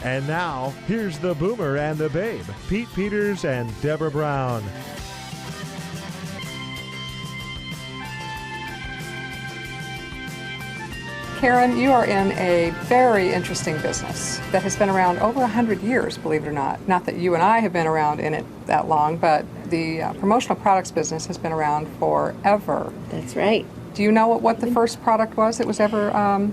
And now, here's the Boomer and the Babe, Pete Peters and Deborah Brown. Karen, you are in a very interesting business that has been around over 100 years, believe it or not. Not that you and I have been around in it that long, but the promotional products business has been around forever. That's right. Do you know what the first product was that was ever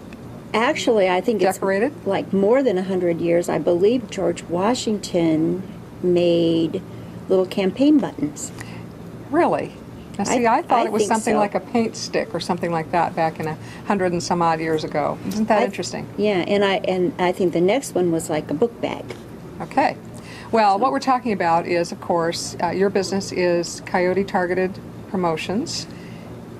Actually, I think decorated? It's like more than 100 years. I believe George Washington made little campaign buttons. Really? Now, see, I thought it was think something so. like a paint stick or something like that back in 100 and some odd years ago. Isn't that interesting? Yeah, and I think the next one was like a book bag. Okay. Well, what we're talking about is, of course, your business is Coyote Targeted Promotions,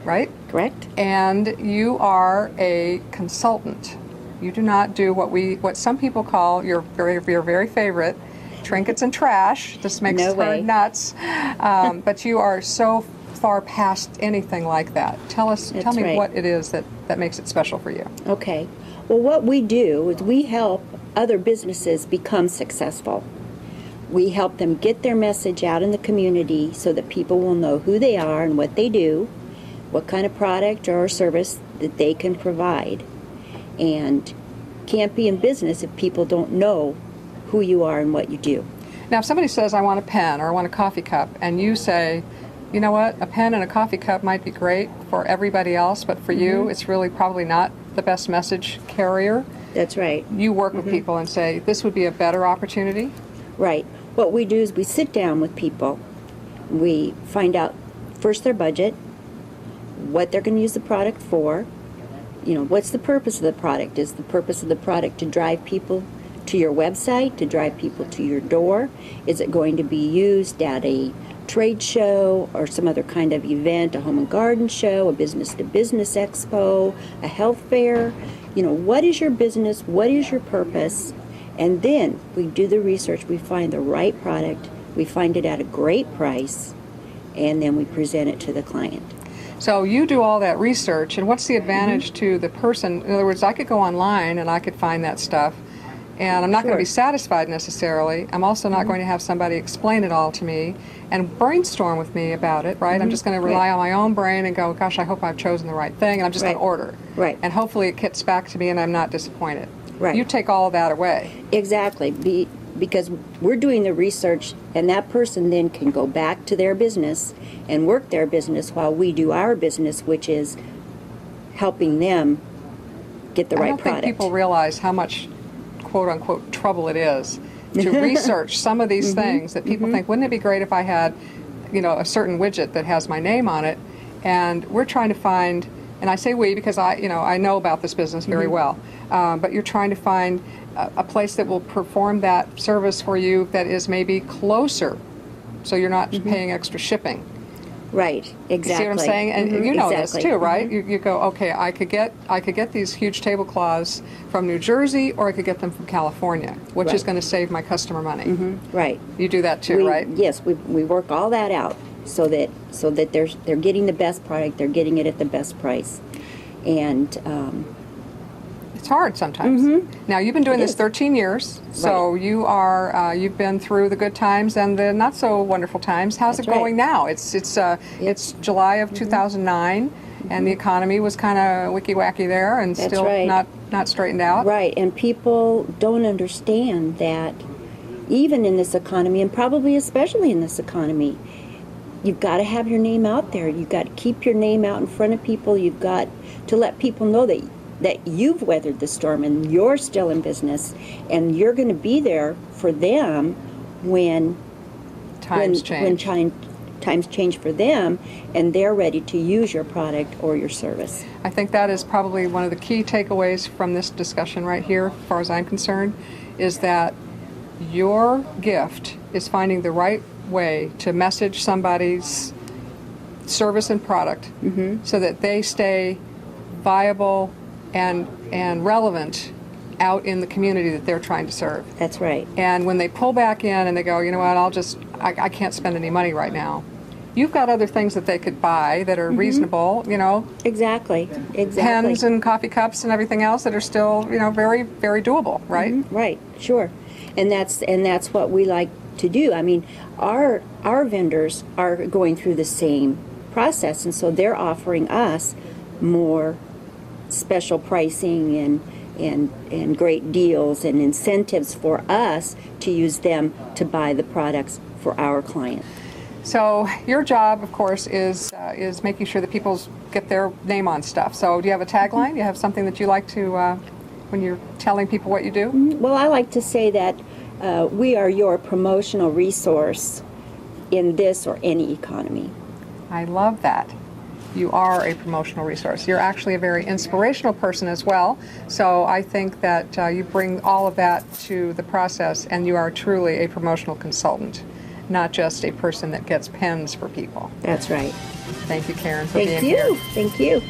right? Correct. And you are a consultant. You do not do what some people call your very favorite trinkets and trash. This makes her nuts. But you are so far past anything like that. Tell me right. what it is that makes it special for you. Okay. Well, what we do is we help other businesses become successful. We help them get their message out in the community so that people will know who they are and what they do, what kind of product or service that they can provide. And can't be in business if people don't know who you are and what you do. Now, if somebody says, I want a pen or I want a coffee cup, and you say, you know what, a pen and a coffee cup might be great for everybody else, but for you, it's really probably not the best message carrier. That's right. You work with people and say, this would be a better opportunity? Right. What we do is we sit down with people. We find out first their budget, what they're going to use the product for, what's the purpose of the product? Is the purpose of the product to drive people to your website, to drive people to your door? Is it going to be used at a trade show or some other kind of event, a home and garden show, a business-to-business expo, a health fair? What is your business? What is your purpose? And then we do the research. We find the right product. We find it at a great price, and then we present it to the client. So you do all that research, and what's the advantage to the person? In other words, I could go online and I could find that stuff, and I'm not going to be satisfied necessarily. I'm also not going to have somebody explain it all to me and brainstorm with me about it, right? I'm just going to rely on my own brain and go, gosh, I hope I've chosen the right thing, and I'm just going to order. Right. And hopefully it gets back to me and I'm not disappointed. Right. You take all of that away. Exactly. Because we're doing the research, and that person then can go back to their business and work their business while we do our business, which is helping them get the right product. I don't think people realize how much quote-unquote trouble it is to research some of these things that people think, wouldn't it be great if I had, a certain widget that has my name on it? And we're trying to find, and I say we because I know about this business very well, but you're trying to find a place that will perform that service for you that is maybe closer, so you're not paying extra shipping. Right, exactly. You see what I'm saying? And you know exactly. this too, right? You go, okay, I could get these huge tablecloths from New Jersey, or I could get them from California, which is going to save my customer money. Right. You do that too, right? Yes, we work all that out so that they're getting the best product, they're getting it at the best price, and it's hard sometimes. Now, you've been doing this 13 years, so you are you've been through the good times and the not so wonderful times. How's it going now? It's July of 2009, and the economy was kind of wicky-wacky there, and still not straightened out. Right, and people don't understand that even in this economy, and probably especially in this economy, you've got to have your name out there. You've got to keep your name out in front of people. You've got to let people know that you've weathered the storm and you're still in business, and you're going to be there for them when times change for them, and they're ready to use your product or your service. I think that is probably one of the key takeaways from this discussion right here, as far as I'm concerned, is that your gift is finding the right way to message somebody's service and product so that they stay viable and relevant out in the community that they're trying to serve. That's right. And when they pull back in and they go, you know what, I can't spend any money right now, you've got other things that they could buy that are reasonable, you know, Exactly. pens and coffee cups and everything else that are still, you know, very, very doable, right? Right, sure. And that's what we like to do. I mean, our vendors are going through the same process, and so they're offering us more special pricing and great deals and incentives for us to use them to buy the products for our client. So your job, of course, is making sure that people get their name on stuff. So do you have a tagline? Do you have something that you like to, when you're telling people what you do? Well, I like to say that we are your promotional resource in this or any economy. I love that. You are a promotional resource. You're actually a very inspirational person as well. So I think that you bring all of that to the process, and you are truly a promotional consultant, not just a person that gets pens for people. That's right. Thank you, Karen, for being here. Thank you.